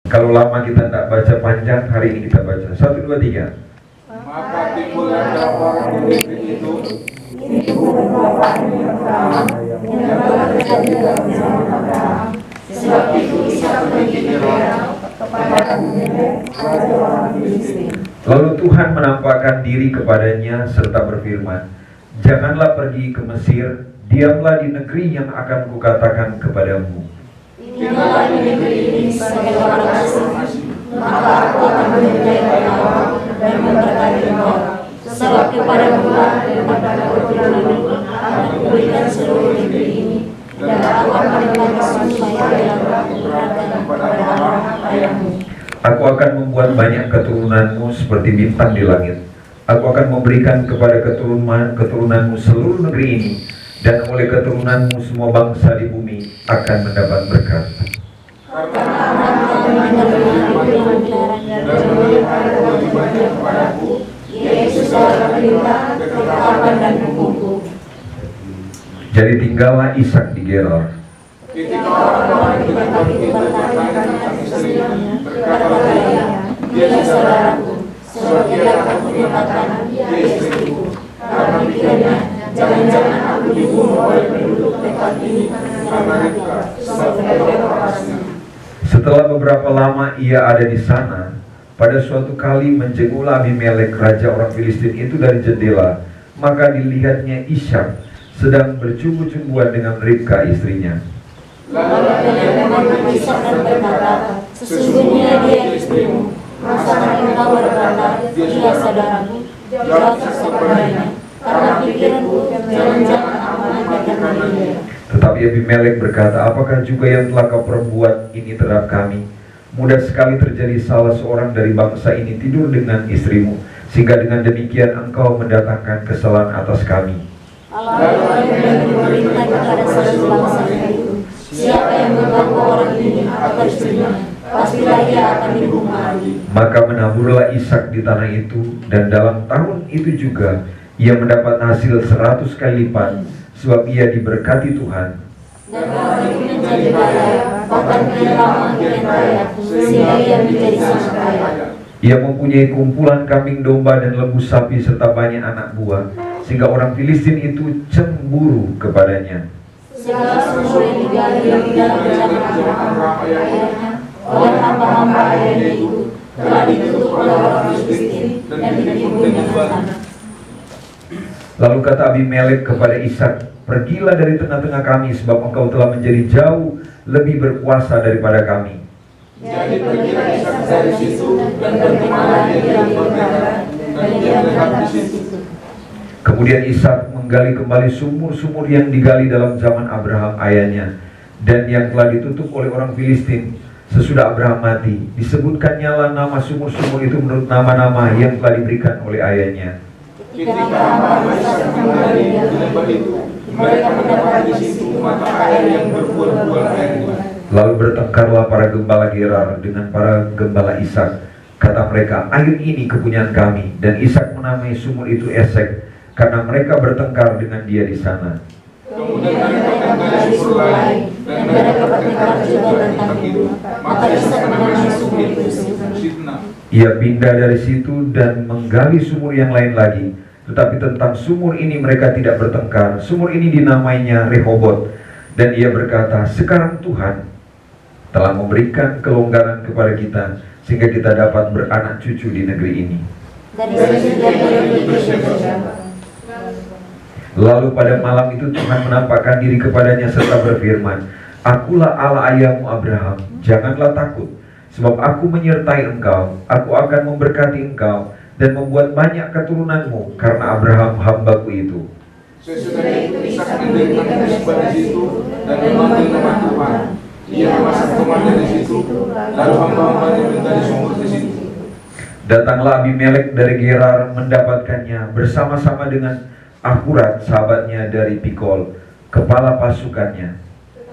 Kalau lama kita tidak baca panjang, hari ini kita baca. 1, 2, 3. Maka timbullah orang di negeri itu yang telah terjadi dalam zaman Abraham. Sebab itu Ishak pergi ke Gerar kepada Abimelek raja orang Filistin. Lalu Tuhan menampakkan diri kepadanya serta berfirman, janganlah pergi ke Mesir, diamlah di negeri yang akan kukatakan kepadamu. Tinggallah di negeri ini sebagai orang asing, maka aku akan menyertai engkau dan memberkati engkau. Sebab kepadamu lah daripada keturunanmu akan kuberikan seluruh negeri ini, dan aku akan melakukan supaya dalam keberatan kepada orang ayahmu. Aku akan membuat banyak keturunanmu seperti bintang di langit. Aku akan memberikan kepada keturunanmu seluruh negeri ini, dan oleh keturunanmu semua bangsa di bumi akan mendapat berkat. Karena anak mendengar firman Tuhan dan melihat kewajibannya kepadaku, yaitu segala perintah, ketetapan dan hukumku. Jadi tinggallah Ishak di Gerar. Ketika orang-orang itu bertanya tentang istrinya, berkatalah ia, dia saudaraku, sebab ia akan menyatakan dia istriku. Karena pikirnya, jangan-jangan aku dibunuh oleh penduduk tempat ini karena mereka sebagai orang asing. Setelah beberapa lama ia ada di sana, pada suatu kali menjenguklah Abimelek raja orang Filistin itu dari jendela, maka dilihatnya Ishak sedang bercumbu-cumbuan dengan Ribka istrinya. Lalu dia memanggil Ishak dan berkata, sesungguhnya dia istrimu. Masakan engkau berkata, dia saudaraku? Jawablah kepadanya, karena pikiranku jangan-jangan amanat karena dia. Tetapi Abimelek berkata, apakah juga yang telah kau perbuat ini terhadap kami? Mudah sekali terjadi salah seorang dari bangsa ini tidur dengan istrimu, sehingga dengan demikian engkau mendatangkan kesalahan atas kami. Lalu Abimelek memerintah kepada seluruh bangsa itu, siapa yang mengganggu orang ini atau istrinya, pastilah ia akan dihukum mati. Maka menaburlah Ishak di tanah itu, dan dalam tahun itu juga ia mendapat hasil 100 kali lipat, sebab ia diberkati Tuhan. Dan orang itu menjadi kaya, bahkan kian lama kian kaya, sehingga ia menjadi sangat kaya. Ia mempunyai kumpulan kambing domba dan lembu sapi serta banyak anak buah, sehingga orang Filistin itu cemburu kepadanya. Segala sumur yang digali di dalam zaman ayahnya oleh hamba-hamba ayahnya itu telah ditutup oleh orang Filistin dan ditimbun dengan tanah. Lalu kata Abimelek kepada Ishak, pergilah dari tengah-tengah kami, sebab engkau telah menjadi jauh lebih berkuasa daripada kami. Jadi pergilah Ishak dari situ dan berkemahlah di dalam perkebunan, dan dia menetap di situ. Kemudian Ishak menggali kembali sumur-sumur yang digali dalam zaman Abraham ayahnya, dan yang telah ditutup oleh orang Filistin sesudah Abraham mati. Disebutkannya lah nama sumur-sumur itu menurut nama-nama yang telah diberikan oleh ayahnya. Ketika hamba Ishak menggali di lembah itu, mereka mendapat di situ mata air yang berbuah-buah airnya. Lalu bertengkarlah para gembala Gerar dengan para gembala Ishak. Kata mereka, air ini kepunyaan kami. Dan Ishak menamai sumur itu Esek, karena mereka bertengkar dengan dia di sana. Kemudian mereka menggali sumur lain, dan mereka bertengkar juga tentang itu. Maka Ishak menamai sumur itu Sitnah. Ia pindah dari situ dan menggali sumur yang lain lagi. Tetapi tentang sumur ini mereka tidak bertengkar. Sumur ini dinamainya Rehobot. Dan ia berkata, sekarang Tuhan telah memberikan kelonggaran kepada kita, sehingga kita dapat beranak cucu di negeri ini. Lalu pada malam itu Tuhan menampakkan diri kepadanya serta berfirman, akulah Allah ayahmu Abraham, janganlah takut, sebab aku menyertai engkau, aku akan memberkati engkau, dan membuat banyak keturunanmu, karena Abraham hambaku itu. Sesudah itu Ishak mendirikan mezbah di situ dan memanggil nama Tuhan. Ia memasang temannya di situ, lalu hamba-hambanya menggali sumur di situ. Datanglah Abimelek dari Gerar mendapatkannya bersama-sama dengan Akurat sahabatnya dari Pikol, kepala pasukannya.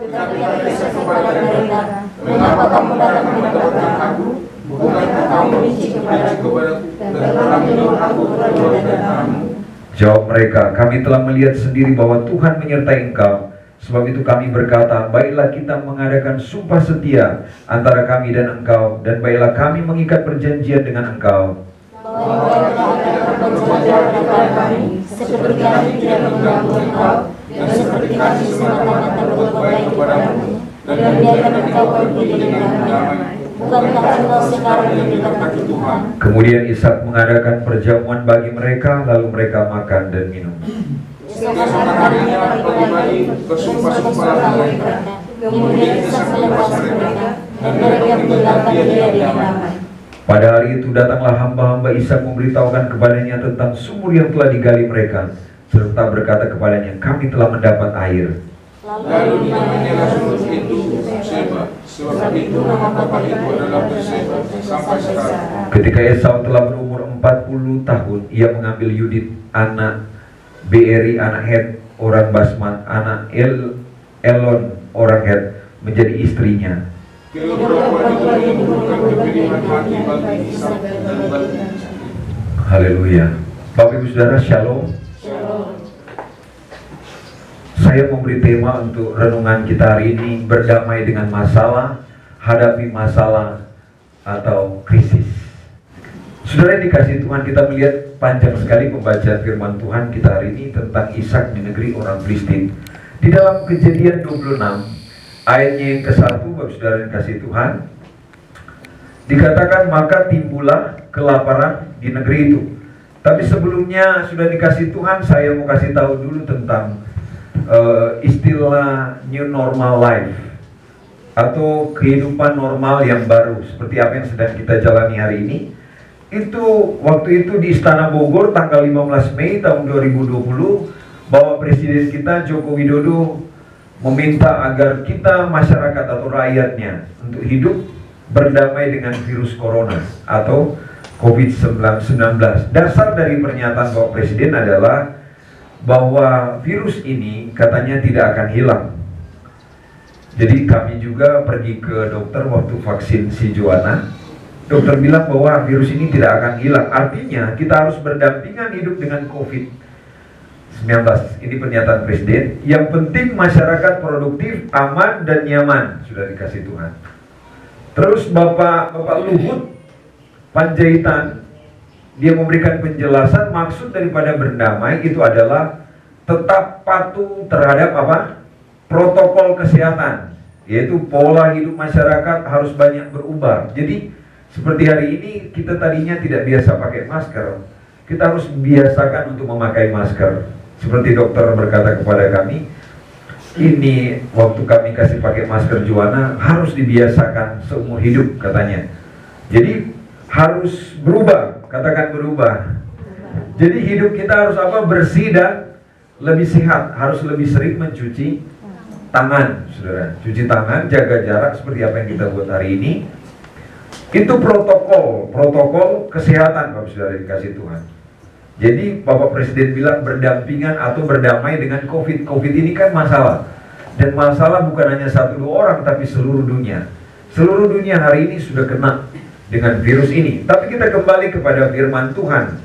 Tetapi Ishak kepada mereka, mengapa kamu datang mendapatkan aku? Bukankah kamu benci kepadaku dan telah menyuruh aku keluar dari tanganmu? Jawab mereka, kami telah melihat sendiri bahwa Tuhan menyertai engkau, Sebab itu kami berkata, baiklah kita mengadakan sumpah setia antara kami dan engkau, dan baiklah kami mengikat perjanjian dengan engkau. Bahwa engkau akan berjalan antara kami, seperti kami tidak mengganggu engkau, dan seperti kami semata-mata berbuat baik kepadamu, dan biarkan engkau pergi dengan damai. Bukankah engkau sekarang yang diberkati Tuhan? Kemudian Ishak mengadakan perjamuan bagi mereka, lalu mereka makan dan minum. Keesokan harinya pagi-pagi bersumpah-sumpahlah mereka. Kemudian Ishak melepas mereka, dan mereka meninggalkan dia dengan damai. Pada hari itu datanglah hamba-hamba Ishak memberitahukan kepadanya tentang sumur yang telah digali mereka, serta berkata kepadanya, kami telah mendapat air. Lalu dinamailah sumur itu Seba, sebab itu nama bapa itu adalah Berseba sampai sekarang. Ketika Esau telah berumur 40 tahun, ia mengambil Yudit, anak Beeri, anak Het, orang Basmat, anak Elon, orang Het, menjadi istrinya. Kedua-duanya diberikan kepilihan hati bagi Ishak dan bagi Jacob. Haleluya. Bapak Ibu Saudara, Shalom. Shalom. Saya memberi tema untuk renungan kita hari ini, berdamai dengan masalah, hadapi masalah atau krisis. Saudara yang dikasihi Tuhan, kita melihat panjang sekali pembacaan firman Tuhan kita hari ini tentang Ishak di negeri orang Filistin. Di dalam Kejadian 26 ayatnya yang ke-1, Bapak Saudara yang dikasihi Tuhan, dikatakan maka timbullah kelaparan di negeri itu. Tapi sebelumnya sudah dikasih Tuhan, saya mau kasih tahu dulu tentang istilah new normal life atau kehidupan normal yang baru seperti apa yang sedang kita jalani hari ini. Itu waktu itu di Istana Bogor tanggal 15 Mei tahun 2020, Bapak Presiden kita Joko Widodo meminta agar kita masyarakat atau rakyatnya untuk hidup berdamai dengan virus corona atau COVID-19. Dasar dari pernyataan Bapak Presiden adalah bahwa virus ini katanya tidak akan hilang. Jadi kami juga pergi ke dokter waktu vaksin si Joanna. Dokter bilang bahwa virus ini tidak akan hilang. Artinya kita harus berdampingan hidup dengan COVID-19. Ini pernyataan Presiden. Yang penting masyarakat produktif, aman dan nyaman. Sudah dikasih Tuhan. Terus Bapak Luhut Panjaitan, dia memberikan penjelasan maksud daripada berdamai itu adalah tetap patuh terhadap protokol kesehatan, yaitu pola hidup masyarakat harus banyak berubah. Jadi seperti hari ini kita tadinya tidak biasa pakai masker, kita harus biasakan untuk memakai masker. Seperti dokter berkata kepada kami, ini waktu kami kasih pakai masker Joanna harus dibiasakan seumur hidup katanya. Jadi harus berubah, katakan berubah. Jadi hidup kita harus bersih dan lebih sehat, harus lebih sering mencuci tangan, saudara. Cuci tangan, jaga jarak seperti apa yang kita buat hari ini. Itu protokol kesehatan, Bapak Saudara dikasih Tuhan. Jadi Bapak Presiden bilang berdampingan atau berdamai dengan COVID. COVID ini kan masalah. Dan masalah bukan hanya 1-2 orang, tapi seluruh dunia. Seluruh dunia hari ini sudah kena dengan virus ini. Tapi kita kembali kepada firman Tuhan.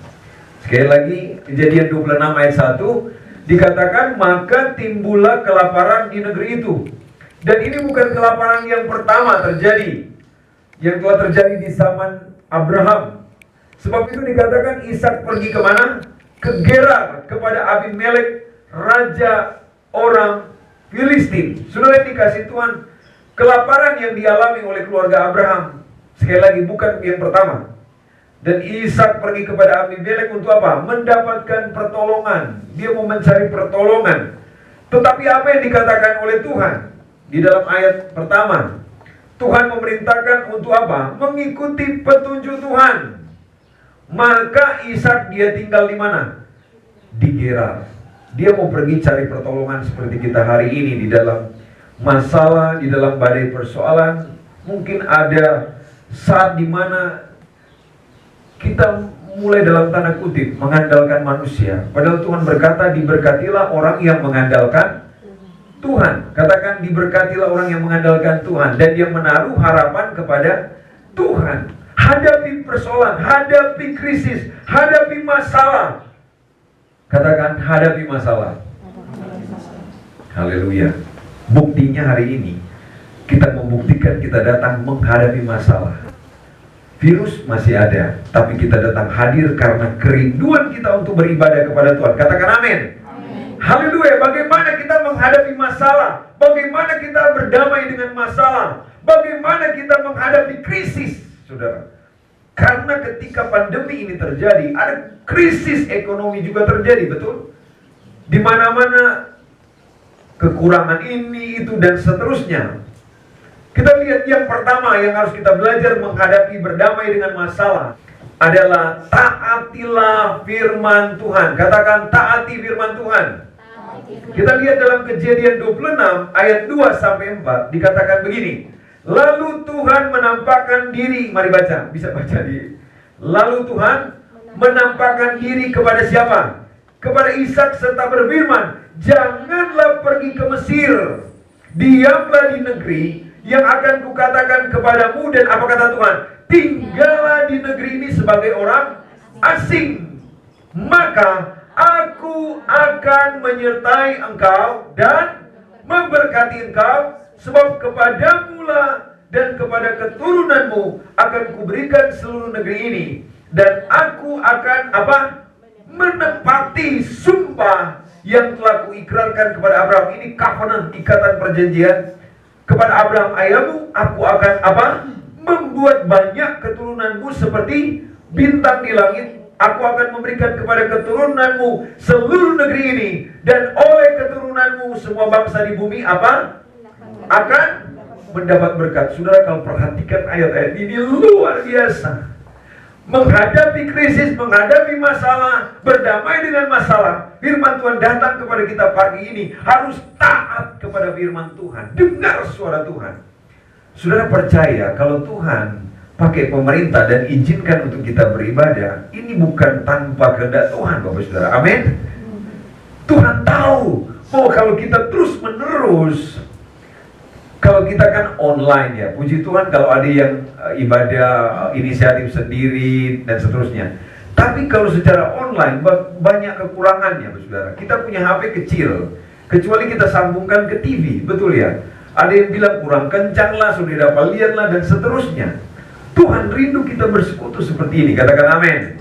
Sekali lagi, Kejadian 26 ayat 1 dikatakan maka timbullah kelaparan di negeri itu. Dan ini bukan kelaparan yang pertama terjadi, yang telah terjadi di zaman Abraham. Sebab itu dikatakan Ishak pergi kemana? Ke Gerar, kepada Abimelek, raja orang Filistin. Saudara yang dikasih Tuhan, kelaparan yang dialami oleh keluarga Abraham, sekali lagi bukan yang pertama. Dan Ishak pergi kepada Abimelek untuk apa? Mendapatkan pertolongan. Dia mau mencari pertolongan. Tetapi apa yang dikatakan oleh Tuhan di dalam ayat pertama? Tuhan memerintahkan untuk apa? Mengikuti petunjuk Tuhan. Maka Ishak dia tinggal di mana? Di Gerar. Dia mau pergi cari pertolongan seperti kita hari ini di dalam masalah, di dalam badai persoalan. Mungkin ada saat di mana kita mulai dalam tanda kutip mengandalkan manusia. Padahal Tuhan berkata diberkatilah orang yang mengandalkan Tuhan. Katakan diberkatilah orang yang mengandalkan Tuhan dan dia menaruh harapan kepada Tuhan. Hadapi persoalan, hadapi krisis, hadapi masalah. Katakan hadapi masalah. Haleluya. Buktinya hari ini kita membuktikan kita datang menghadapi masalah. Virus masih ada, tapi kita datang hadir karena kerinduan kita untuk beribadah kepada Tuhan. Katakan amin. Haleluya. Bagaimana kita menghadapi masalah? Bagaimana kita berdamai dengan masalah? Bagaimana kita menghadapi krisis, saudara? Karena ketika pandemi ini terjadi, ada krisis ekonomi juga terjadi, betul? Di mana-mana kekurangan ini, itu, dan seterusnya. Kita lihat yang pertama yang harus kita belajar menghadapi berdamai dengan masalah adalah taatilah firman Tuhan. Katakan taati firman Tuhan. Kita lihat dalam Kejadian 26 ayat 2-4 dikatakan begini. Lalu Tuhan menampakkan diri, mari baca, bisa baca di. Lalu Tuhan menampakkan diri kepada siapa? Kepada Ishak serta berfirman, janganlah pergi ke Mesir, diamlah di negeri yang akan kukatakan kepadamu. Dan apa kata Tuhan? Tinggallah di negeri ini sebagai orang asing, maka aku akan menyertai engkau dan memberkati engkau, sebab kepadamu lah dan kepada keturunanmu akan kuberikan seluruh negeri ini, dan aku akan apa? Menepati sumpah yang telah kuikrarkan kepada Abraham. Ini covenant, ikatan perjanjian kepada Abraham ayahmu. Aku akan apa? Membuat banyak keturunanmu seperti bintang di langit. Aku akan memberikan kepada keturunanmu seluruh negeri ini, dan oleh keturunanmu semua bangsa di bumi apa? Akan mendapat berkat. Saudara, kalau perhatikan ayat-ayat ini luar biasa. Menghadapi krisis, menghadapi masalah, berdamai dengan masalah. Firman Tuhan datang kepada kita pagi ini. Harus taat kepada firman Tuhan. Dengar suara Tuhan. Saudara percaya kalau Tuhan pakai pemerintah dan izinkan untuk kita beribadah, ini bukan tanpa kehendak Tuhan, Bapak Saudara. Amin. Tuhan tahu bahwa kalau kita terus menerus, kalau kita kan online ya, puji Tuhan kalau ada yang ibadah inisiatif sendiri dan seterusnya. Tapi kalau secara online banyak kekurangannya, saudara. Kita punya HP kecil, kecuali kita sambungkan ke TV, betul ya? Ada yang bilang kurang kencang lah, sudah dapat lihat lah, dan seterusnya. Tuhan rindu kita bersekutu seperti ini, katakan amin.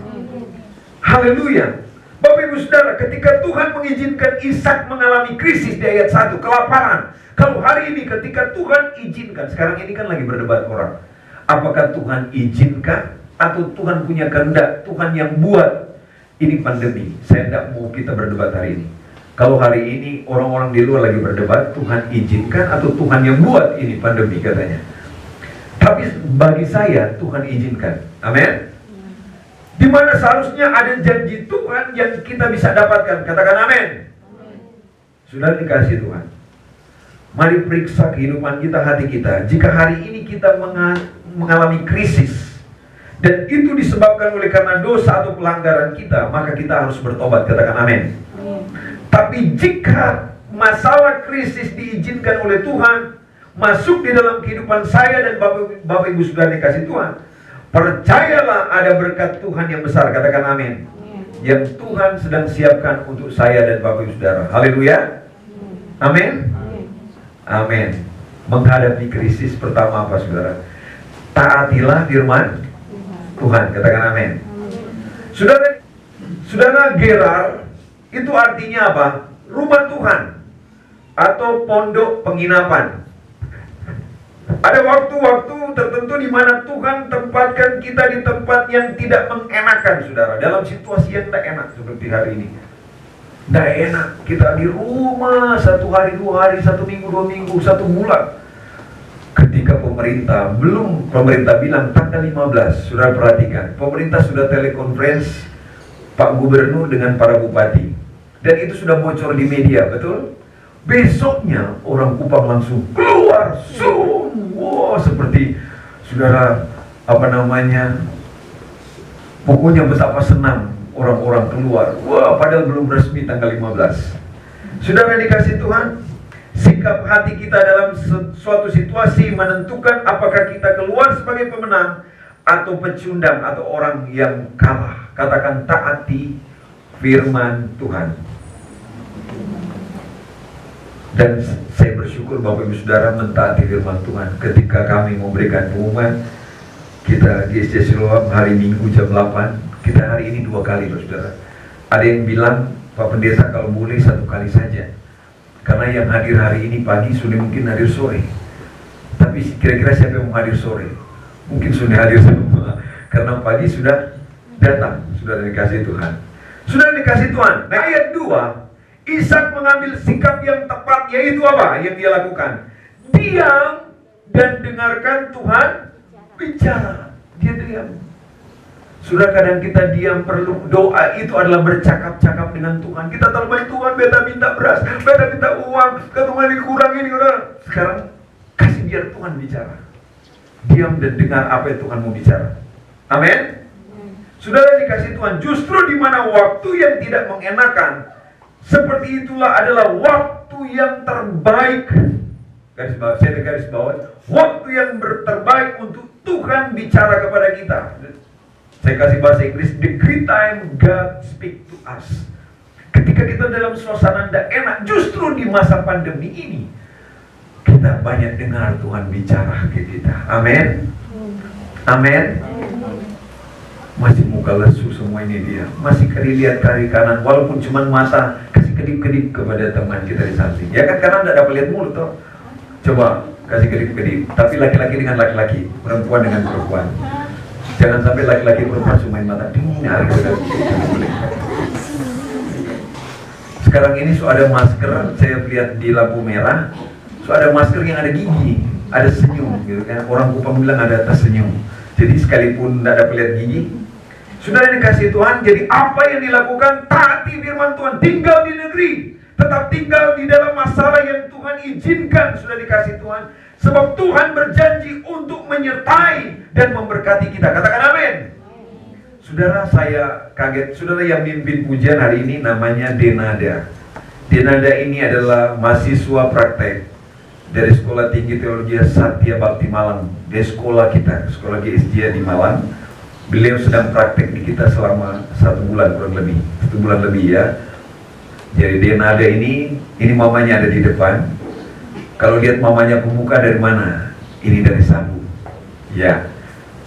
Haleluya. Bapak Ibu Saudara, ketika Tuhan mengizinkan Ishak mengalami krisis di ayat 1, kelaparan. Kalau hari ini ketika Tuhan izinkan, sekarang ini kan lagi berdebat orang, apakah Tuhan izinkan atau Tuhan punya kehendak, Tuhan yang buat ini pandemi. Saya tidak mau kita berdebat hari ini. Kalau hari ini orang-orang di luar lagi berdebat, Tuhan izinkan atau Tuhan yang buat ini pandemi katanya. Tapi bagi saya Tuhan izinkan. Amin. Di mana seharusnya ada janji Tuhan yang kita bisa dapatkan. Katakan amin. Sudah dikasih Tuhan. Mari periksa kehidupan kita, hati kita. Jika hari ini kita mengalami krisis, dan itu disebabkan oleh karena dosa atau pelanggaran kita, maka kita harus bertobat. Katakan amin. Tapi jika masalah krisis diizinkan oleh Tuhan masuk di dalam kehidupan saya dan Bapak Ibu Saudara dikasih Tuhan, percayalah ada berkat Tuhan yang besar. Katakan amin. Yang Tuhan sedang siapkan untuk saya dan Bapak Ibu Saudara. Haleluya. Amin. Amin. Menghadapi krisis pertama apa saudara? Taatilah firman Tuhan. Katakan amin. Saudara, Gerar itu artinya apa? Rumah Tuhan atau pondok penginapan. Ada waktu-waktu tertentu di mana Tuhan tempatkan kita di tempat yang tidak mengenakan, saudara. Dalam situasi yang tidak enak seperti hari ini. Tidak enak. Kita di rumah 1 hari, 2 hari, 1 minggu, 2 minggu, 1 bulan. Ketika pemerintah bilang tanggal 15, saudara perhatikan. Pemerintah sudah telekonferensi Pak Gubernur dengan para bupati. Dan itu sudah bocor di media, betul? Besoknya orang Kupang langsung keluar, wow, seperti saudara pokoknya betapa senang orang-orang keluar. Wah, padahal belum resmi tanggal 15. Saudara dikasih Tuhan, sikap hati kita dalam suatu situasi menentukan apakah kita keluar sebagai pemenang atau pecundang atau orang yang kalah. Katakan taati firman Tuhan. Dan saya bersyukur Bapak Ibu Saudara mentaati firman Tuhan. Ketika kami memberikan pengumuman, kita GSC Siloam hari Minggu jam 8, kita hari ini 2 kali Bapak Saudara. Ada yang bilang, Pak Pendeta kalau boleh 1 kali saja, karena yang hadir hari ini pagi sudah mungkin hadir sore. Tapi kira-kira siapa yang mau hadir sore? Mungkin sudah hadir semua, karena pagi sudah datang, sudah dikasih Tuhan. Sudah dikasih Tuhan. Nah, ayat 2, Ishak mengambil sikap yang tepat, yaitu apa yang dia lakukan? Diam dan dengarkan Tuhan bicara. Dia diam. Sudah kadang kita diam, perlu doa itu adalah bercakap-cakap dengan Tuhan. Kita terbaik Tuhan, beta minta beras, beta minta uang, ke Tuhan dikurangi ini. Sekarang kasih biar Tuhan bicara. Diam dan dengar apa yang Tuhan mau bicara. Amin. Saudara dikasih Tuhan, justru di mana waktu yang tidak mengenakan, seperti itulah adalah waktu yang terbaik. Saya garis bawah, waktu yang terbaik untuk Tuhan bicara kepada kita. Saya kasih bahasa Inggris, the great time God speak to us. Ketika kita dalam suasana tidak enak, justru di masa pandemi ini, kita banyak dengar Tuhan bicara ke kita. Amin. Amin. Masih muka lesu semua ini dia. Masih kali lihat kiri kanan, walaupun cuma mata, kasih kedip-kedip kepada teman kita di samping. Ya kan, karena tidak dapat lihat mulut toh. Coba kasih kedip-kedip. Tapi laki-laki dengan laki-laki, perempuan dengan perempuan. Jangan sampai laki-laki perempuan cuma mata dengar. Sekarang ini so ada masker, saya lihat di lampu merah, so ada masker yang ada gigi, ada senyum, gitu kan. Orang Kupang bilang ada tersenyum. Jadi sekalipun tidak dapat lihat gigi, sudah dikasih Tuhan. Jadi apa yang dilakukan? Taati firman Tuhan, tinggal di negeri, tetap tinggal di dalam masalah yang Tuhan izinkan. Sudah dikasih Tuhan, sebab Tuhan berjanji untuk menyertai dan memberkati kita. Katakan amin. Saudara, saya kaget. Saudara yang mimpin pujian hari ini namanya Denada. Denada ini adalah mahasiswa praktek dari Sekolah Tinggi Teologi Satya Bakti Malang. Di sekolah kita, sekolah GSJ di Malang. Beliau sedang praktek di kita selama 1 bulan kurang lebih, 1 bulan lebih ya. Jadi Denada ini mamanya ada di depan. Kalau lihat mamanya pemuka dari mana? Ini dari Sambu. Ya,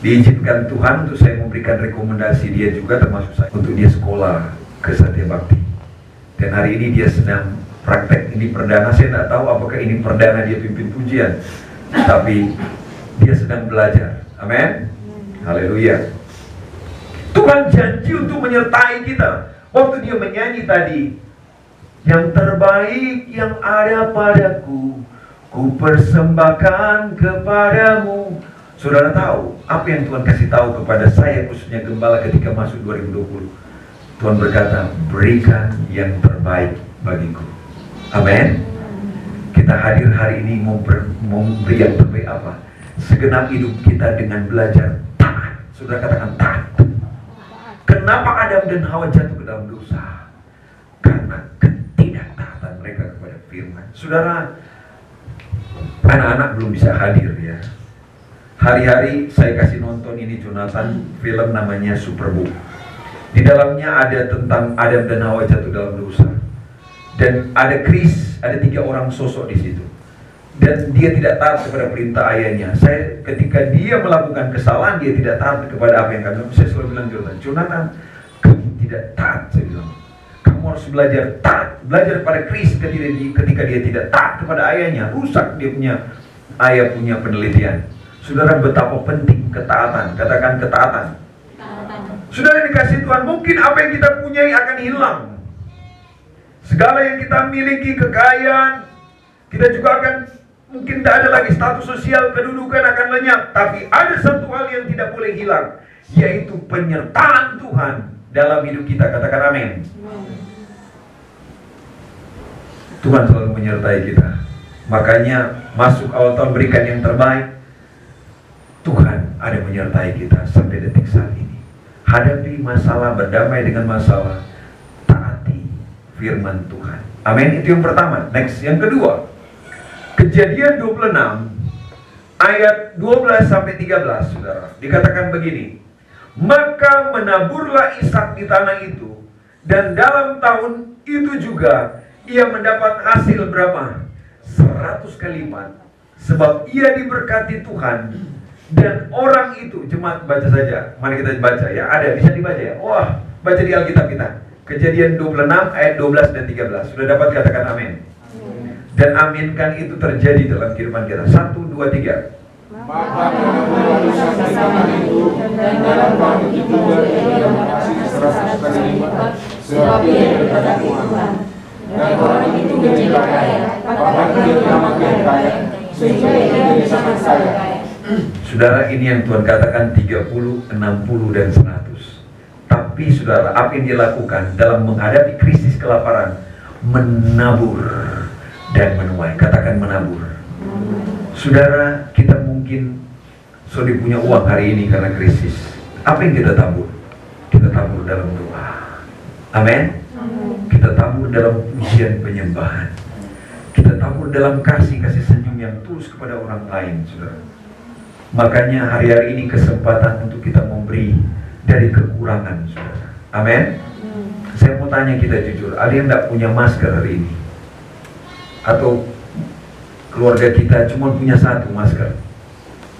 diizinkan Tuhan untuk saya memberikan rekomendasi dia juga, termasuk saya, untuk dia sekolah ke Satya Bakti. Dan hari ini dia sedang praktek, ini perdana. Saya tidak tahu apakah ini perdana dia pimpin pujian, tapi dia sedang belajar. Amin. Haleluya. Tuhan janji untuk menyertai kita. Waktu dia menyanyi tadi, yang terbaik yang ada padaku, ku persembahkan kepadamu. Saudara tahu apa yang Tuhan kasih tahu kepada saya, khususnya gembala ketika masuk 2020? Tuhan berkata, berikan yang terbaik bagiku. Amin. Kita hadir hari ini mau beri yang terbaik apa? Segenap hidup kita dengan belajar taat. Saudara katakan taat. Kenapa Adam dan Hawa jatuh ke dalam dosa? Karena ketidaktaatan mereka kepada firman. Saudara, anak-anak belum bisa hadir ya. Hari-hari saya kasih nonton ini Jonathan, film namanya Superbook. Di dalamnya ada tentang Adam dan Hawa jatuh dalam dosa. Dan ada Kris, ada 3 orang sosok di situ. Dan dia tidak taat kepada perintah ayahnya. Ketika dia melakukan kesalahan, dia tidak taat kepada apa yang kami. Saya selalu bilang Jonathan, kamu tidak taat. Saya bilang, kamu harus belajar taat. Belajar pada Kris ketika dia tidak taat kepada ayahnya, rusak dia punya ayah punya penelitian. Saudara, betapa penting ketaatan. Katakan ketaatan. Saudara dikasih Tuhan, mungkin apa yang kita punyai akan hilang. Segala yang kita miliki, kekayaan, kita juga akan, mungkin tidak ada lagi status sosial, kedudukan akan lenyap. Tapi ada satu hal yang tidak boleh hilang, yaitu penyertaan Tuhan dalam hidup kita. Katakan amin. Tuhan selalu menyertai kita. Makanya masuk awal tahun berikan yang terbaik. Tuhan ada menyertai kita sampai detik saat ini. Hadapi masalah, berdamai dengan masalah, taati firman Tuhan. Amin. Itu yang pertama. Next, yang kedua, Kejadian 26 ayat 12 sampai 13, saudara. Dikatakan begini, maka menaburlah Ishak di tanah itu, dan dalam tahun itu juga ia mendapat hasil berapa? 100 kali lipat. Sebab ia diberkati Tuhan, dan orang itu, jemaat baca saja. Mari kita baca ya, ada, bisa dibaca ya. Wah, baca di Alkitab kita. Kejadian 26 ayat 12 dan 13. Sudah dapat, katakan amin. Dan aminkan itu terjadi dalam kehidupan kita. 1, 2, 3. Maka manusia bersama itu, dan dalam waktu itu juga ia berhasil 100 kali lipat, sebab ia diberkati Tuhan. Dan orang itu menjadi kaya, bahkan dia semakin kaya, sehingga ia menjadi sangat kaya. Saudara, ini yang Tuhan katakan 30, 60, dan 100. Tapi saudara, apa yang dia lakukan dalam menghadapi krisis kelaparan? Menabur dan menuai. Katakan menabur. Saudara, kita mungkin sudah punya uang hari ini karena krisis. Apa yang kita tabur? Kita tabur dalam doa. Amin. Kita tabur dalam pujian penyembahan. Kita tabur dalam kasih senyum yang tulus kepada orang lain, saudara. Makanya hari-hari ini kesempatan untuk kita memberi dari kekurangan, saudara. Amin. Saya mau tanya kita jujur, ada yang tidak punya masker hari ini? Atau keluarga kita cuma punya 1 masker?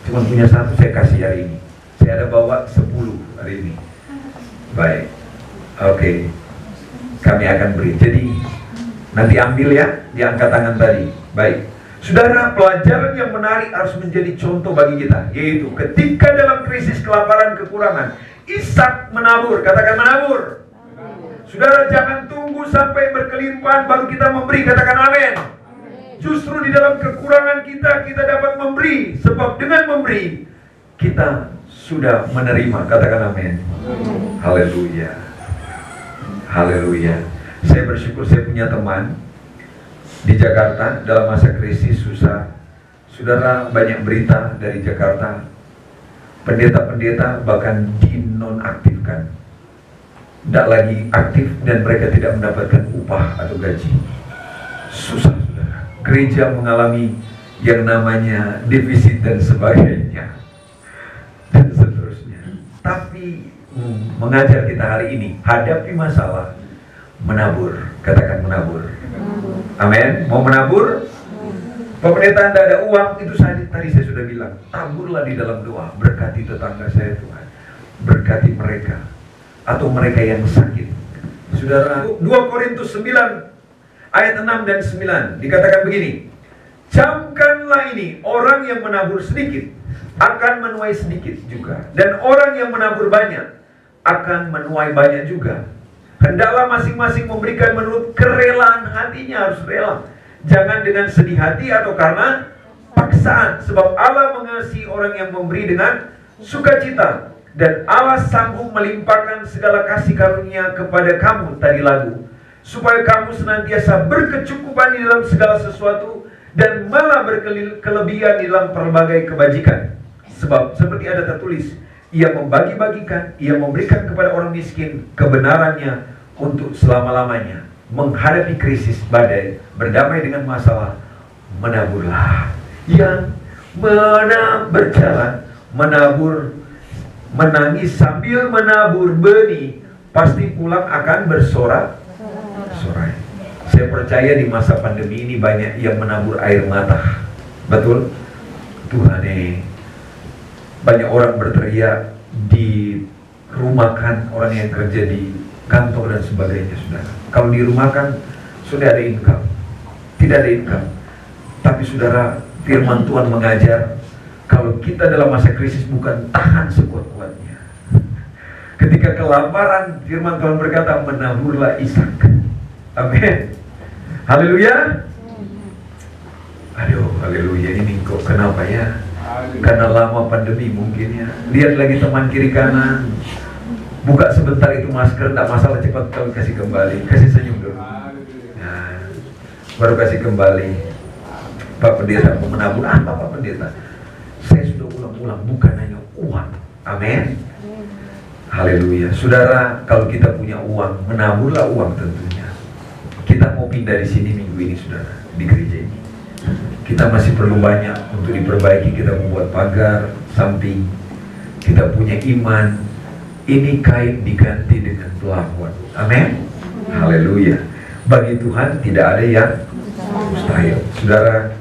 Cuma punya 1, saya kasih hari ini. Saya ada bawa 10 hari ini. Baik. Oke. Kami akan beri. Jadi nanti ambil ya, diangkat tangan tadi. Baik. Saudara, pelajaran yang menarik harus menjadi contoh bagi kita, yaitu ketika dalam krisis kelaparan kekurangan, Ishak menabur. Katakan menabur. Saudara, jangan tunggu sampai berkelimpahan baru kita memberi. Katakan amin. Justru di dalam kekurangan kita dapat memberi. Sebab dengan memberi, kita sudah menerima. Katakan amin. Haleluya. Haleluya. Saya bersyukur saya punya teman di Jakarta dalam masa krisis susah. Saudara, banyak berita dari Jakarta. Pendeta-pendeta bahkan dinonaktifkan. Tidak lagi aktif dan mereka tidak mendapatkan upah atau gaji. Susah, saudara. Gereja mengalami yang namanya defisit dan sebagainya. Dan seterusnya. Tapi mengajar kita hari ini, hadapi masalah, menabur. Katakan menabur. Amin. Mau menabur? Pemerintah tidak ada uang, itu tadi saya sudah bilang, taburlah di dalam doa. Berkati tetangga saya Tuhan, berkati mereka atau mereka yang sakit. Saudara, 2 Korintus 9 ayat 6 dan 9 dikatakan begini, camkanlah ini, orang yang menabur sedikit akan menuai sedikit juga, dan orang yang menabur banyak akan menuai banyak juga. Hendaklah masing-masing memberikan menurut kerelaan hatinya. Harus rela, jangan dengan sedih hati atau karena paksaan. Sebab Allah mengasihi orang yang memberi dengan sukacita, dan Allah sanggup melimpahkan segala kasih karunia kepada kamu, tadi lagu, supaya kamu senantiasa berkecukupan di dalam segala sesuatu, dan malah berkelebihan di dalam berbagai kebajikan. Sebab seperti ada tertulis, ia membagi-bagikan, ia memberikan kepada orang miskin kebenarannya untuk selama-lamanya. Menghadapi krisis badai, berdamai dengan masalah, menaburlah. Yang berjalan, menabur, menangis sambil menabur benih, pasti pulang akan bersorak-sorai. Saya percaya di masa pandemi ini banyak yang menabur air mata. Betul? Tuhan banyak orang berteriak, dirumahkan orang yang kerja di kantor dan sebagainya, saudara. Kalau dirumahkan, sudah ada income. Tidak ada income. Tapi saudara, firman Tuhan mengajar, kalau kita dalam masa krisis bukan tahan sekuat-kuatnya. Ketika kelaparan, firman Tuhan berkata, menaburlah Ishak. Amin. Haleluya. Aduh, haleluya. Ini kok kenapa ya? Karena lama pandemi mungkin ya. Lihat lagi teman kiri kanan, buka sebentar itu masker, tidak masalah, cepat kau kasih kembali. Kasih senyum dulu, nah, baru kasih kembali. Pak Pendeta mau menabur apa Pak Pendeta? Saya sudah ulang-ulang, bukan hanya uang. Amin. Haleluya. Saudara, kalau kita punya uang, menaburlah uang tentunya. Kita mau pindah di sini minggu ini, saudara, di gereja ini. Kita masih perlu banyak untuk diperbaiki. Kita membuat pagar samping. Kita punya iman. Ini kain diganti dengan pelafon. Amin. Haleluya. Bagi Tuhan tidak ada yang mustahil. Baik, saudara,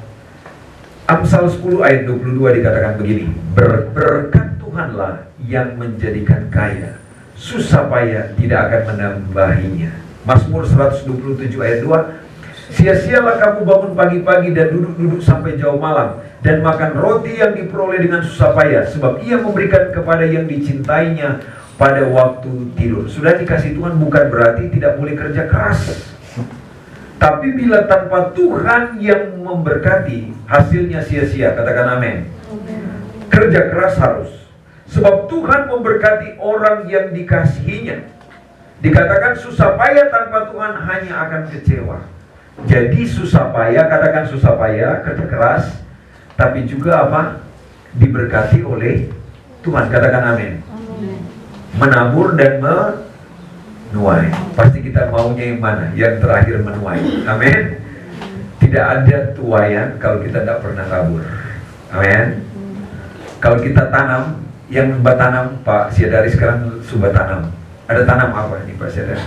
Amsal 10 ayat 22 dikatakan begini, berkat Tuhanlah yang menjadikan kaya, susah payah tidak akan menambahinya. Mazmur 127 ayat 2, sia-sialah kamu bangun pagi-pagi dan duduk-duduk sampai jauh malam, dan makan roti yang diperoleh dengan susah payah, sebab ia memberikan kepada yang dicintainya pada waktu tidur. Sudah dikasih Tuhan bukan berarti tidak boleh kerja keras. Tapi bila tanpa Tuhan yang memberkati, hasilnya sia-sia. Katakan amin. Kerja keras harus. Sebab Tuhan memberkati orang yang dikasihinya. Dikatakan susah payah tanpa Tuhan hanya akan kecewa. Jadi susah payah, katakan susah payah, kerja keras, tapi juga apa? Diberkati oleh Tuhan. Katakan amin. Menabur dan menuai. Pasti kita maunya yang mana? Yang terakhir menuai. Amin. Tidak ada tuaian kalau kita tidak pernah tabur. Amin. Kalau kita tanam, yang tanam Pak Siadari sekarang sudah tanam. Ada tanam apa nih Pak Siadari?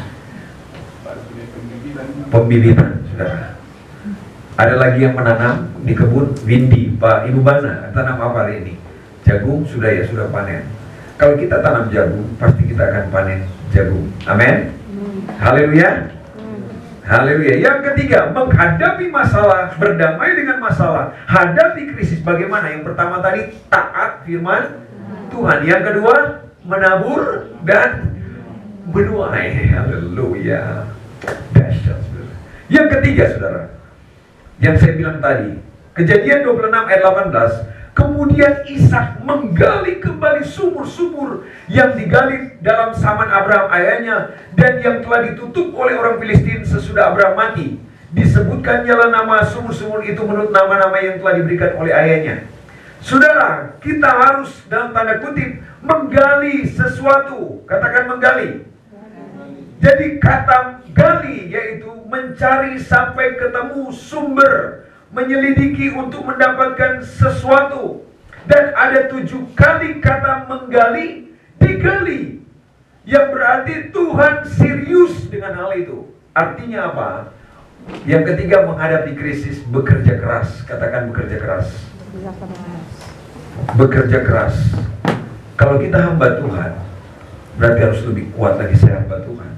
Pembibitan, saudara. Ada lagi yang menanam di kebun Windy, Pak Ibu Bana. Tanam apa hari ini? Jagung sudah ya, sudah panen. Kalau kita tanam jagung, pasti kita akan panen jagung. Amin. Haleluya. Haleluya. Yang ketiga, menghadapi masalah, berdamai dengan masalah, hadapi krisis. Bagaimana? Yang pertama tadi, taat firman Tuhan. Yang kedua, menabur dan menuai. Haleluya. Dahsyat, saudara. Yang ketiga, saudara, yang saya bilang tadi, Kejadian 26 ayat 18, kemudian Ishak menggali kembali sumur-sumur yang digali dalam zaman Abraham ayahnya dan yang telah ditutup oleh orang Filistin sesudah Abraham mati. Disebutkannya nama sumur-sumur itu menurut nama-nama yang telah diberikan oleh ayahnya. Saudara, kita harus dalam tanda kutip menggali sesuatu. Katakan menggali. Jadi kata gali yaitu mencari sampai ketemu sumber, menyelidiki untuk mendapatkan sesuatu. Dan ada 7 kali kata menggali, digali, yang berarti Tuhan serius dengan hal itu. Artinya apa? Yang ketiga, menghadapi krisis, bekerja keras. Katakan bekerja keras. Bekerja keras. Kalau kita hamba Tuhan, berarti harus lebih kuat lagi. Saya hamba Tuhan,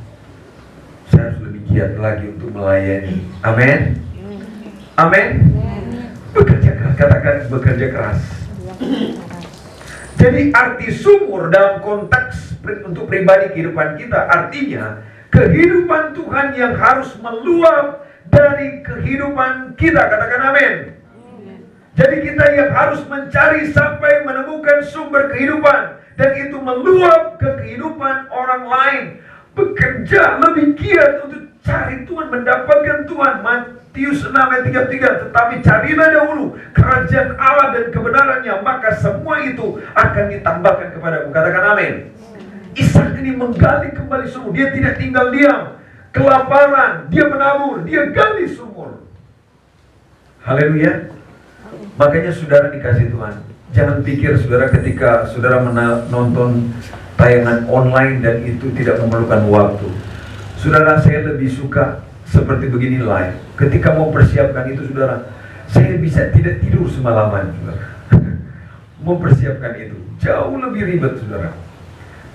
saya harus lebih giat lagi untuk melayani. Amin. Amin. Bekerja keras. Katakan bekerja keras. Jadi arti sumur dalam konteks untuk pribadi kehidupan kita, artinya kehidupan Tuhan yang harus meluap dari kehidupan kita. Katakan amin. Jadi kita yang harus mencari sampai menemukan sumber kehidupan, dan itu meluap ke kehidupan orang lain. Bekerja lebih giat untuk cari Tuhan, mendapatkan Tuhan. Matius 6 ayat 33, tetapi carilah dahulu kerajaan Allah dan kebenarannya, maka semua itu akan ditambahkan kepadamu. Katakan amin. Ishak ini menggali kembali sumur. Dia tidak tinggal diam, kelaparan, dia menabur, dia gali sumur. Haleluya. Makanya saudara dikasih Tuhan, jangan pikir saudara ketika saudara menonton tayangan online dan itu tidak memerlukan waktu. Saudara, saya lebih suka seperti begini live. Ketika mau persiapkan itu saudara, saya bisa tidak tidur semalaman saudara. Mempersiapkan itu jauh lebih ribet saudara.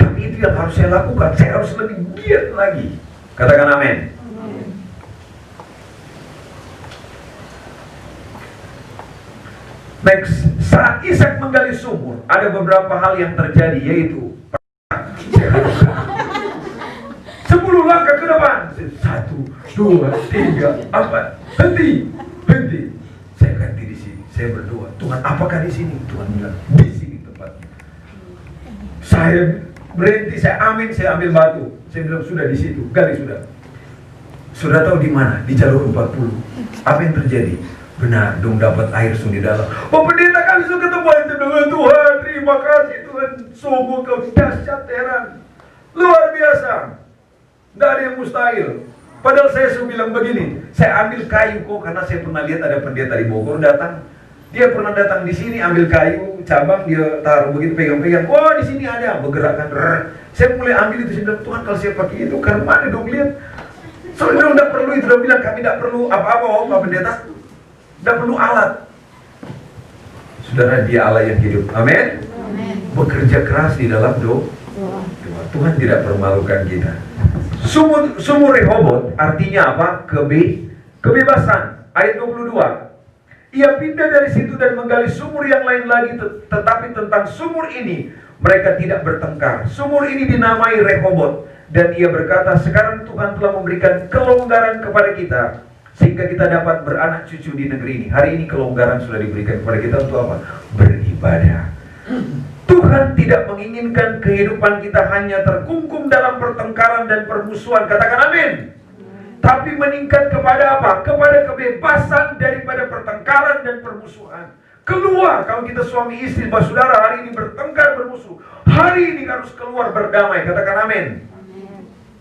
Tapi itu yang harus saya lakukan. Saya harus lebih giat lagi. Katakan amin. Next, saat Ishak menggali sumur, ada beberapa hal yang terjadi, yaitu 10 langkah ke depan. 1, 2, 3, 4. Henti. Saya ganti di sini. Saya berdoa, Tuhan, apakah di sini? Tuhan bilang, di sini tempatnya. Saya berhenti, saya amin, saya ambil batu. Saya bilang, sudah di situ, gali sudah. Sudah tahu di mana? Di jalur 40. Apa yang terjadi? Benar, dong dapat air sungguh di dalam. Oh pendeta, kami sudah ketemu dengan Tuhan. Terima kasih Tuhan. Sungguh kau dahsyat, heran, luar biasa. Tidak ada yang mustahil. Padahal saya sudah bilang begini, saya ambil kayu kok, karena saya pernah lihat ada pendeta di Bogor datang. Dia pernah datang di sini ambil kayu cabang, dia taruh begitu, pegang-pegang. Oh di sini ada, bergerakkan. Saya mulai ambil itu, saya bilang, Tuhan kalau saya pakai itu, karena mana dong lihat. Soalnya tidak perlu itu, dia bilang kami tidak perlu apa-apa, oh Pak Pendeta. Tidak perlu alat. Saudara, Dia Allah yang hidup. Amin. Bekerja keras di dalam doa. Tuhan tidak permalukan kita. Sumur Rehobot artinya apa? Kebebasan. Ayat 22. Ia pindah dari situ dan menggali sumur yang lain lagi, tetapi tentang sumur ini mereka tidak bertengkar. Sumur ini dinamai Rehobot, dan ia berkata, sekarang Tuhan telah memberikan kelonggaran kepada kita sehingga kita dapat beranak cucu di negeri ini. Hari ini kelonggaran sudah diberikan kepada kita untuk apa? Beribadah. Tuhan tidak menginginkan kehidupan kita hanya terkungkung dalam pertengkaran dan permusuhan. Katakan amin. Tapi meningkat kepada apa? Kepada kebebasan daripada pertengkaran dan permusuhan. Keluar, kalau kita suami istri, saudara hari ini bertengkar bermusuh, hari ini harus keluar berdamai. Katakan amin.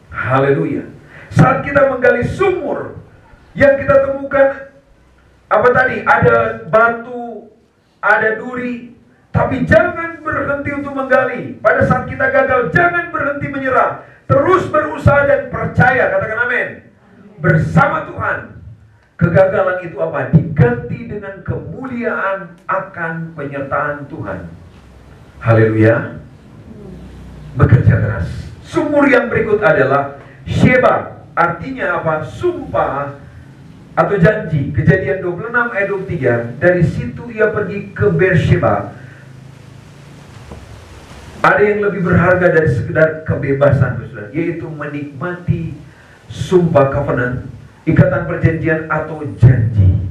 Haleluya. Saat kita menggali sumur, yang kita temukan apa tadi? Ada batu, ada duri. Tapi jangan berhenti untuk menggali. Pada saat kita gagal, jangan berhenti menyerah. Terus berusaha dan percaya. Katakan amin. Bersama Tuhan, kegagalan itu apa? Diganti dengan kemuliaan akan penyertaan Tuhan. Haleluya. Bekerja keras. Sumur yang berikut adalah Sheba. Artinya apa? Sumpah atau janji. Kejadian 26 ayat 23. Dari situ ia pergi ke Beersheba. Ada yang lebih berharga dari sekedar kebebasan, yaitu menikmati sumpah covenant, ikatan perjanjian atau janji.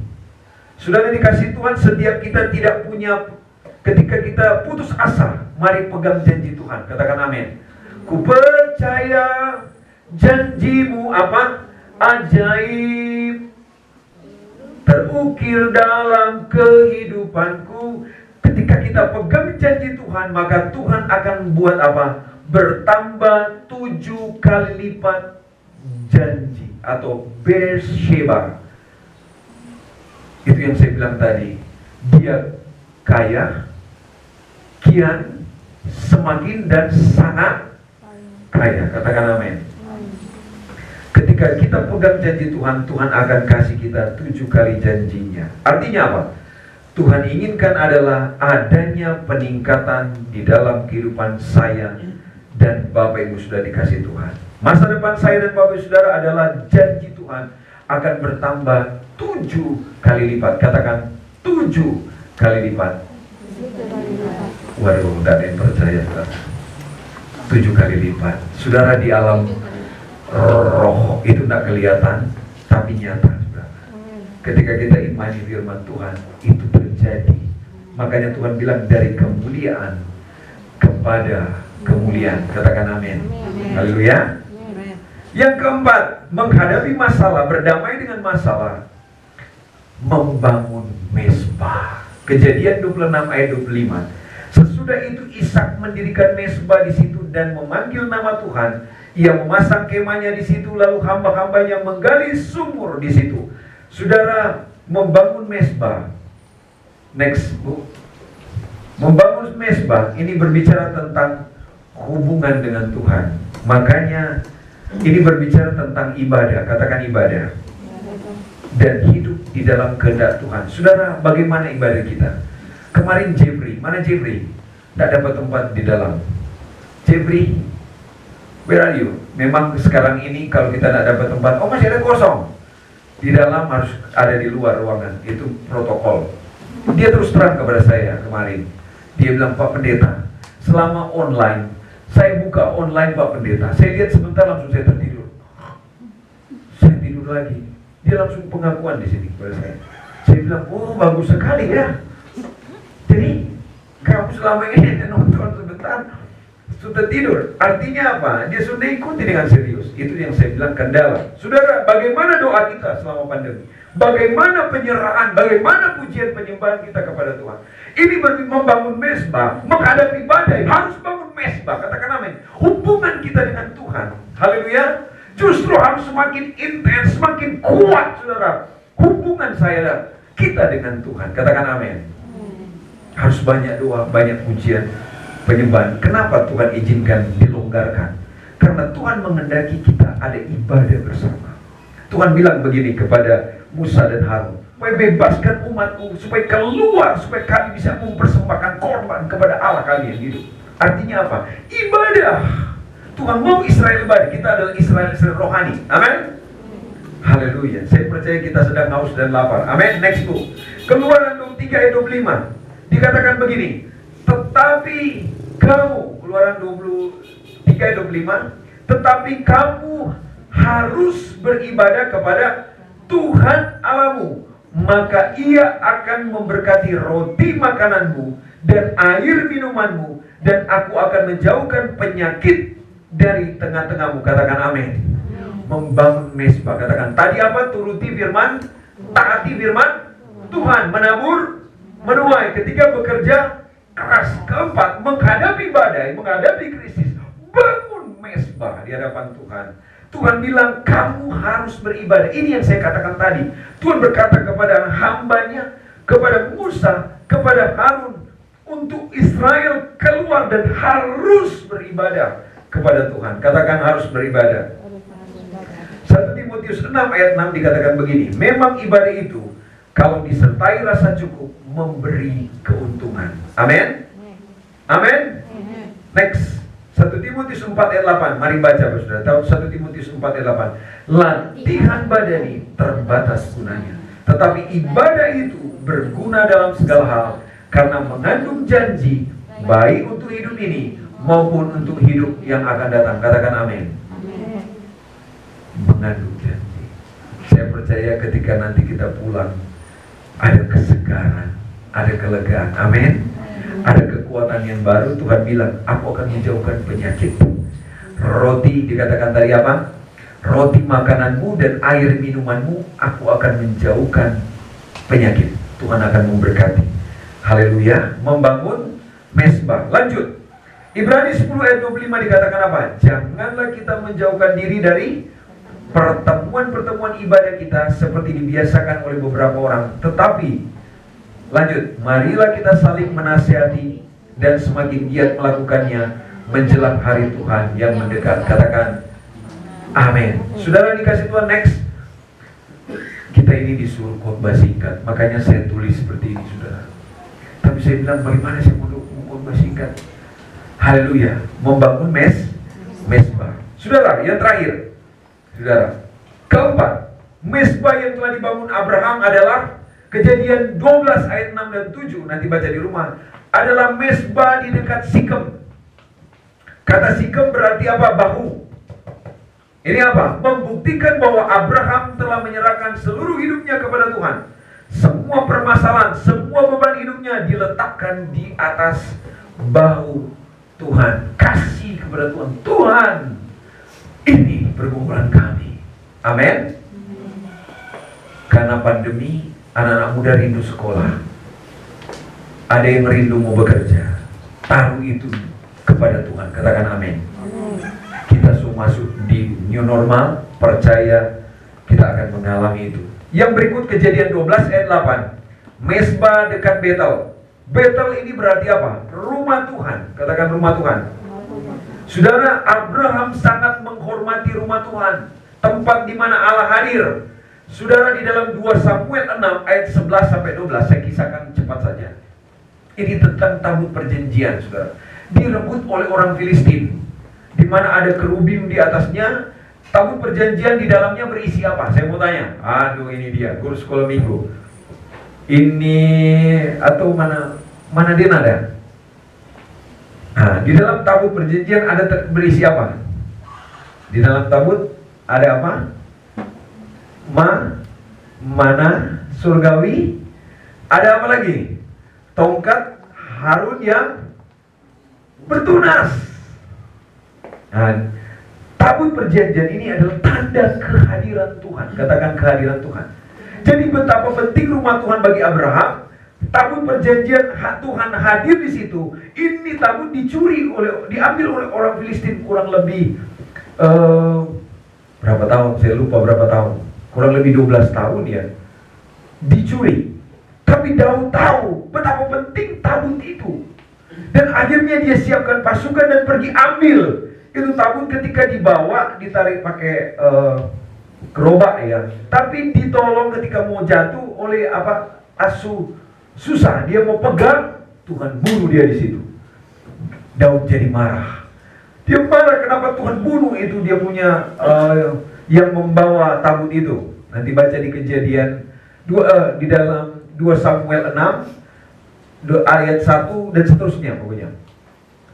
Saudara dikasih Tuhan, setiap kita tidak punya, ketika kita putus asa, mari pegang janji Tuhan. Katakan amin. Ku percaya janjimu apa? Ajaib terukir dalam kehidupanku. Ketika kita pegang janji Tuhan, maka Tuhan akan buat apa? Bertambah 7 kali lipat janji atau Beersheba. Itu yang saya bilang tadi. Dia kaya, kian, semakin dan sangat kaya. Katakan amin. Ketika kita pegang janji Tuhan, Tuhan akan kasih kita 7 kali janjinya. Artinya apa? Tuhan inginkan adalah adanya peningkatan di dalam kehidupan saya dan Bapak Ibu sudah dikasih Tuhan. Masa depan saya dan Bapak Ibu saudara adalah janji Tuhan akan bertambah 7 kali lipat. Katakan 7 kali lipat. Waduh, tidak ada yang percaya. 7 kali lipat. Saudara, di alam roh itu tidak kelihatan, tapi nyata. Ketika kita imani firman Tuhan, itu terjadi. Makanya Tuhan bilang dari kemuliaan kepada kemuliaan. Katakan amin. Haleluya. Yang keempat, menghadapi masalah, berdamai dengan masalah, membangun mezbah. Kejadian 26 ayat 25. Sesudah itu Ishak mendirikan mezbah di situ dan memanggil nama Tuhan. Ia memasang kemahnya di situ, lalu hamba-hambanya menggali sumur di situ. Saudara, membangun mezbah. Next, Bu. Membangun mezbah ini berbicara tentang hubungan dengan Tuhan. Makanya ini berbicara tentang ibadah. Katakan ibadah. Dan hidup di dalam kehendak Tuhan. Saudara, bagaimana ibadah kita? Kemarin Jeffrey, mana Jeffrey? Tak dapat tempat di dalam. Jeffrey, where are you? Memang sekarang ini kalau kita tak dapat tempat, oh masih ada kosong. Di dalam harus ada di luar ruangan. Itu protokol. Dia terus terang kepada saya kemarin. Dia bilang, Pak Pendeta, selama online, saya buka online Pak Pendeta, saya lihat sebentar langsung saya tertidur. Saya tidur lagi. Dia langsung pengakuan di sini kepada saya. Saya bilang, oh bagus sekali ya. Jadi kamu selama ini nonton sebentar sudah tidur. Artinya apa? Dia sudah ikuti dengan serius. Itu yang saya bilang kendala. Saudara, bagaimana doa kita selama pandemi? Bagaimana penyerahan, bagaimana pujian penyembahan kita kepada Tuhan? Ini membangun mezbah, menghadapi badai, harus bangun mezbah. Katakan amin. Hubungan kita dengan Tuhan, haleluya, justru harus semakin intens, semakin kuat, saudara. Hubungan saya kita dengan Tuhan. Katakan amin. Harus banyak doa, banyak pujian, penyembahan. Kenapa Tuhan izinkan dilonggarkan? Karena Tuhan menghendaki kita ada ibadah bersama. Tuhan bilang begini kepada Musa dan Harun, supaya bebaskan umatku, supaya keluar, supaya kami bisa mempersembahkan korban kepada Allah kalian gitu. Artinya apa? Ibadah. Tuhan mau Israel ibadah. Kita adalah Israel rohani. Amin. Haleluya. Saya percaya kita sedang haus dan lapar. Amin. Next book. Keluaran 23 ayat 25. Dikatakan begini. Tetapi kamu, Keluaran 23 ayat 25, tetapi kamu harus beribadah kepada Tuhan Allahmu, maka Ia akan memberkati roti makananmu dan air minumanmu, dan aku akan menjauhkan penyakit dari tengah-tengahmu. Katakan amin. Membangun mesbah. Katakan tadi apa? Turuti firman, taati firman Tuhan, menabur, menuai. Ketika bekerja keras. Keempat, menghadapi badai, menghadapi krisis, bangun mesbah di hadapan Tuhan. Tuhan bilang kamu harus beribadah. Ini yang saya katakan tadi. Tuhan berkata kepada hambanya, kepada Musa, kepada Harun, untuk Israel keluar dan harus beribadah kepada Tuhan. Katakan harus beribadah. 1 Timotius 6 ayat 6 dikatakan begini, memang ibadah itu kalau disertai rasa cukup memberi keuntungan. Amin. Amin. Next, 1 Timotius 4 ayat 8. Mari baca Saudara. Tahu 1 Timotius 4 ayat 8. Latihan badani terbatas gunanya, tetapi ibadah itu berguna dalam segala hal, karena mengandung janji baik untuk hidup ini maupun untuk hidup yang akan datang. Katakan amin. Mengandung janji. Saya percaya ketika nanti kita pulang, ada kesegaran, ada kelegaan. Amin. Ada kekuatan yang baru. Tuhan bilang, aku akan menjauhkan penyakit. Roti dikatakan tadi apa? Roti makananmu dan air minumanmu, aku akan menjauhkan penyakit. Tuhan akan memberkati. Haleluya. Membangun mesbah. Lanjut. Ibrani 10 ayat 25 dikatakan apa? Janganlah kita menjauhkan diri dari pertemuan-pertemuan ibadah kita seperti dibiasakan oleh beberapa orang, tetapi lanjut, marilah kita saling menasihati dan semakin giat melakukannya menjelang hari Tuhan yang mendekat. Katakan amin. Saudara dikasih Tuhan. Next, kita ini disuruh khotbah singkat, makanya saya tulis seperti ini saudara. Tapi saya bilang bagaimana saya mau khotbah singkat? Haleluya. Membangun mesbah. Saudara, yang terakhir, saudara, keempat, mesbah yang telah dibangun Abraham adalah Kejadian 12 ayat 6 dan 7. Nanti baca di rumah. Adalah mesbah di dekat Sikem. Kata Sikem berarti apa? Bahu. Ini apa? Membuktikan bahwa Abraham telah menyerahkan seluruh hidupnya kepada Tuhan. Semua permasalahan, semua beban hidupnya diletakkan di atas bahu Tuhan. Kasih kepada Tuhan. Tuhan, ini pergumulan kami. Amin. Karena pandemi, anak-anak muda rindu sekolah. Ada yang rindu mau bekerja. Taruh itu kepada Tuhan. Katakan amin. Kita semua masuk di new normal. Percaya kita akan mengalami itu. Yang berikut Kejadian 12 ayat 8. Mesbah dekat Betel. Betel ini berarti apa? Rumah Tuhan. Katakan rumah Tuhan. Saudara, Abraham sangat menghormati rumah Tuhan, tempat di mana Allah hadir. Saudara, di dalam 2 Samuel 6 ayat 11 sampai 12, saya kisahkan cepat saja. Ini tentang tabut perjanjian, saudara. Direbut oleh orang Filistin, di mana ada kerubim di atasnya. Tabut perjanjian di dalamnya berisi apa? Saya mau tanya. Aduh, ini dia, guru sekolah minggu. Ini atau mana dia ada? Nah, di dalam tabut perjanjian ada berisi apa? Di dalam tabut ada apa? Mana surgawi. Ada apa lagi? Tongkat Harun yang bertunas. Nah, tabut perjanjian ini adalah tanda kehadiran Tuhan. Katakan kehadiran Tuhan. Jadi betapa penting rumah Tuhan bagi Abraham. Tabut perjanjian Tuhan hadir di situ. Ini tabut diambil oleh orang Filistin kurang lebih berapa tahun? Saya lupa berapa tahun. Kurang lebih 12 tahun ya. Dicuri. Tapi Daud tahu betapa penting tabut itu. Dan akhirnya dia siapkan pasukan dan pergi ambil itu tabut. Ketika dibawa, ditarik pakai gerobak ya, tapi ditolong ketika mau jatuh oleh asuh susah, dia mau pegang, Tuhan bunuh dia di situ. Daud jadi marah. Dia marah kenapa Tuhan bunuh itu dia punya yang membawa tabut itu. Nanti baca di Kejadian di dalam 2 Samuel 6 ayat 1 dan seterusnya pokoknya.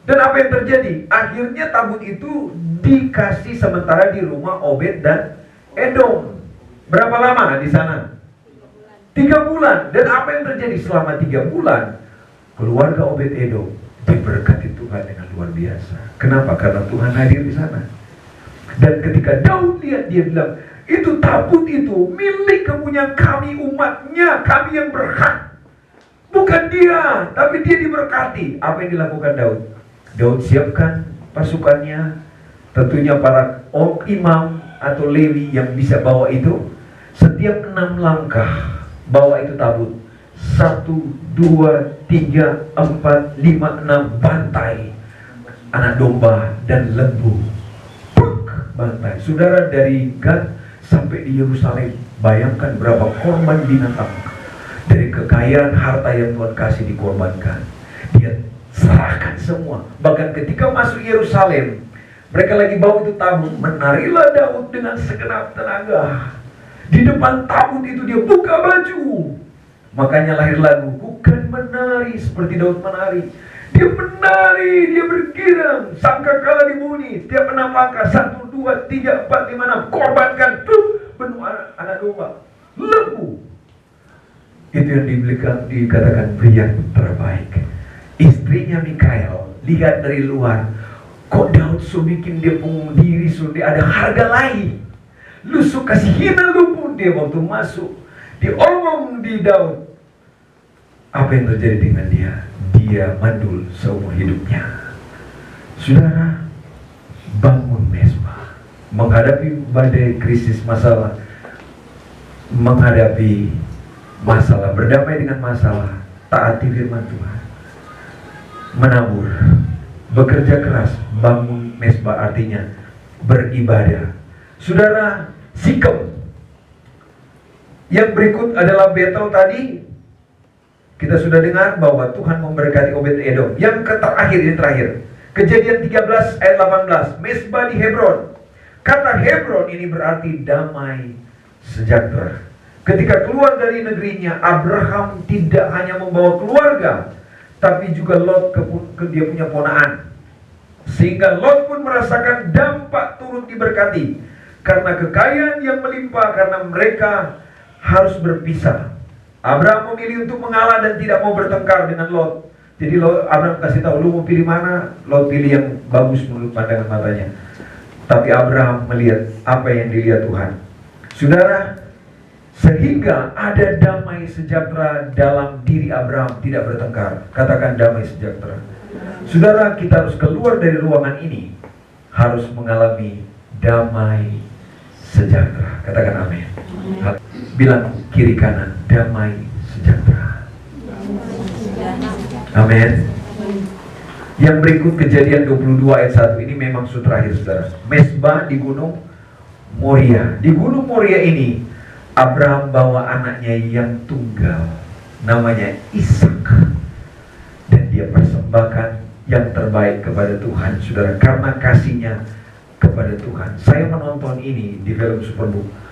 Dan apa yang terjadi? Akhirnya tabut itu dikasih sementara di rumah Obed dan Edom. Berapa lama di sana? 3 bulan. Dan apa yang terjadi selama 3 bulan? Keluarga Obed Edom diberkati Tuhan dengan luar biasa. Kenapa? Karena Tuhan hadir di sana. Dan ketika Daud lihat, dia bilang, itu tabut itu milik kepunyaan kami, umatnya, kami yang berhak. Bukan dia, tapi dia diberkati. Apa yang dilakukan Daud? Daud siapkan pasukannya, tentunya para imam atau Lewi yang bisa bawa itu. Setiap 6 langkah bawa itu tabut. 1, 2, 3, 4, 5, 6 bantai anak domba dan lembu. Bantai. Saudara, dari Gad sampai di Yerusalem, bayangkan berapa korban binatang. Dari kekayaan harta yang Tuhan kasih dikorbankan. Dia serahkan semua. Bahkan ketika masuk Yerusalem, mereka lagi bawa itu tabut, menarilah Daud dengan segenap tenaga. Di depan tabut itu dia buka baju. Makanya lahir lagu, bukan menari seperti Daud menari. Dia menari, dia bergirang, sangkakala dibunyi, tiap 6 langkah, 1, 2, 3, 4, 5, 6, korbankan, penuh anak domba, lembu. Itu yang dikatakan pria terbaik. Istrinya Mikael lihat dari luar, kok Daud so bikin dia pun diri, so dia ada harga lain. Lu so kasih hina lu pun dia waktu masuk, diomong di Daud. Apa yang terjadi dengan dia? Dia mandul seumur hidupnya. Saudara, bangun mesbah, menghadapi badai krisis masalah, menghadapi masalah, berdamai dengan masalah, taati firman Tuhan, menabur, bekerja keras, bangun mesbah artinya beribadah. Saudara, sikap. Yang berikut adalah battle tadi. Kita sudah dengar bahwa Tuhan memberkati Obed Edom. Yang terakhir, ini terakhir. Kejadian 13 ayat 18. Mesbah di Hebron. Kata Hebron ini berarti damai sejahtera. Ketika keluar dari negerinya, Abraham tidak hanya membawa keluarga, tapi juga Lot dia punya ponaan. Sehingga Lot pun merasakan dampak turut diberkati. Karena kekayaan yang melimpah, karena mereka harus berpisah. Abraham memilih untuk mengalah dan tidak mau bertengkar dengan Lot. Jadi Abraham kasih tahu, lu mau pilih mana? Lot pilih yang bagus menurut pandangan matanya. Tapi Abraham melihat apa yang dilihat Tuhan. Saudara, sehingga ada damai sejahtera dalam diri Abraham, tidak bertengkar. Katakan damai sejahtera. Saudara, kita harus keluar dari ruangan ini, harus mengalami damai sejahtera. Katakan amin. Bilang kiri kanan, damai sejahtera. Amin. Yang berikut Kejadian 22 ayat 1 ini memang terakhir, saudara. Mesbah di Gunung Moria. Di Gunung Moria ini Abraham bawa anaknya yang tunggal, namanya Ishak, dan dia persembahkan yang terbaik kepada Tuhan, saudara, karena kasihnya kepada Tuhan. Saya menonton ini di film Superbook.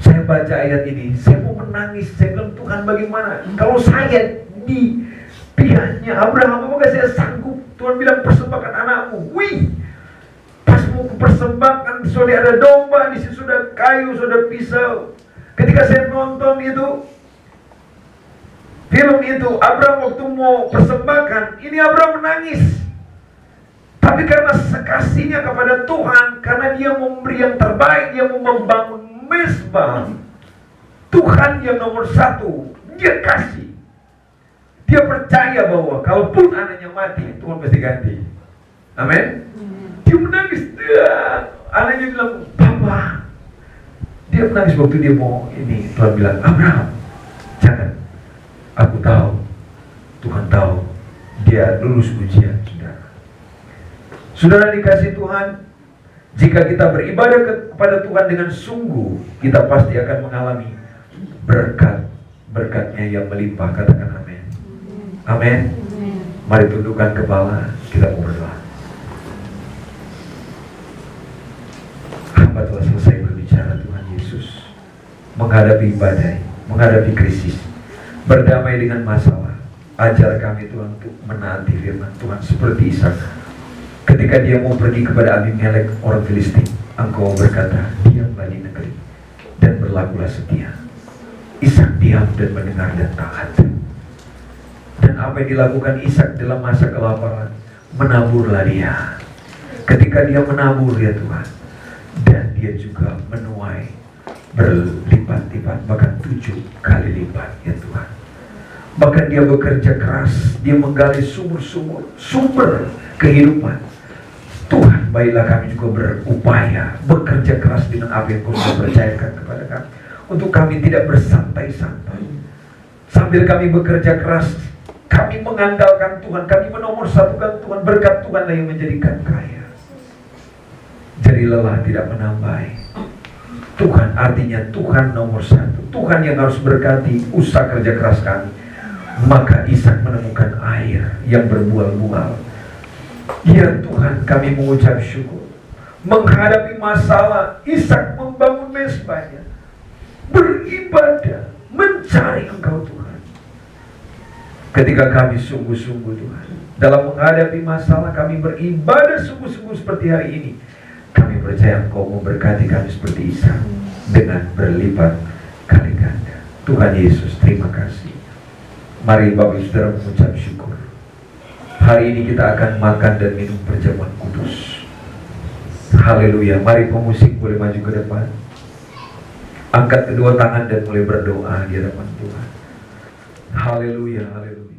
Saya baca ayat ini, saya mau menangis. Saya bilang, Tuhan bagaimana? Kalau saya di pihaknya Abraham, apakah saya sanggup? Tuhan bilang, persembahkan anakmu. Wih, pas mau persembahkan, sudah ada domba, di situ sudah kayu, sudah pisau. Ketika saya nonton itu, film itu, Abraham waktu mau persembahkan, ini Abraham menangis. Tapi karena kasihnya kepada Tuhan, karena dia memberi yang terbaik, dia mau membangun mesbah, Tuhan yang nomor 1, dia kasih. Dia percaya bahwa kalaupun anaknya mati, Tuhan pasti ganti. Amin. Dia menangis. Anaknya bilang, Papa. Dia menangis waktu dia mau ini. Tuhan bilang, Abraham, jangan. Aku tahu, Tuhan tahu, dia lulus ujian, saudara. Saudara dikasih Tuhan, Jika kita beribadah kepada Tuhan dengan sungguh, kita pasti akan mengalami berkat-berkatnya yang melimpah. Katakan amin. Amin. Mari tundukkan kepala, kita mau berdoa. Hamba telah selesai berbicara, Tuhan Yesus, menghadapi badai, menghadapi krisis, berdamai dengan masalah. Ajar kami Tuhan untuk menaati firman Tuhan seperti Ishak. Ketika dia mau pergi kepada Abimelek orang Filistin, Engkau berkata, diamlah di negeri dan berlakulah setia. Ishak diam dan mendengar dan taat. Dan apa yang dilakukan Ishak dalam masa kelaparan, menaburlah dia. Ketika dia menabur ya Tuhan, dan dia juga menuai berlipat-lipat, bahkan 7 kali lipat ya Tuhan. Bahkan dia bekerja keras, dia menggali sumber kehidupan. Tuhan, baiklah kami juga berupaya, bekerja keras dengan apa yang Kau sudah percayakan kepada kami, untuk kami tidak bersantai-santai. Sambil kami bekerja keras, kami mengandalkan Tuhan, kami menomorsatukan Tuhan. Berkat Tuhanlah yang menjadikan kaya. Jadi lelah tidak menambahi. Tuhan artinya Tuhan nomor 1. Tuhan yang harus berkati usaha kerja keras kami. Maka Ishak menemukan air yang berbual-bual. Ya Tuhan, kami mengucap syukur. Menghadapi masalah, Ishak membangun mezbahnya, beribadah, mencari Engkau Tuhan. Ketika kami sungguh-sungguh Tuhan dalam menghadapi masalah, kami beribadah sungguh-sungguh seperti hari ini, kami percaya Engkau memberkati kami seperti Ishak dengan berlipat kali ganda. Tuhan Yesus, terima kasih. Mari Bapak Ibu Saudara mengucap syukur. Hari ini kita akan makan dan minum perjamuan kudus. Haleluya. Mari pemusik boleh maju ke depan. Angkat kedua tangan dan mulai berdoa di hadapan Tuhan. Haleluya, haleluya.